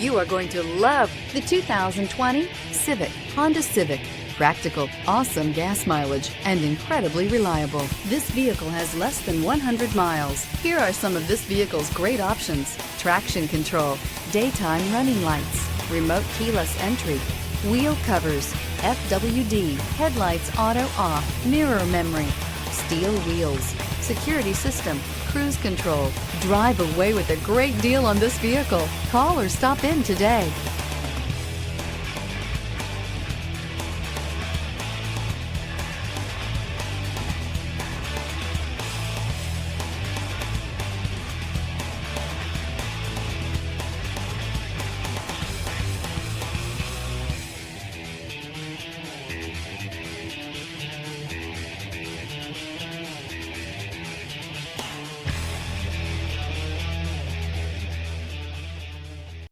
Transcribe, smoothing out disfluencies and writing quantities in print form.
You are going to love the 2020 Honda Civic. Practical, awesome gas mileage, and incredibly reliable. This vehicle has less than 100 miles. Here are some of this vehicle's great options: traction control, daytime running lights, remote keyless entry, wheel covers, FWD, headlights auto off, mirror memory, steel wheels, security system, cruise control. Drive away with a great deal on this vehicle. Call or stop in today.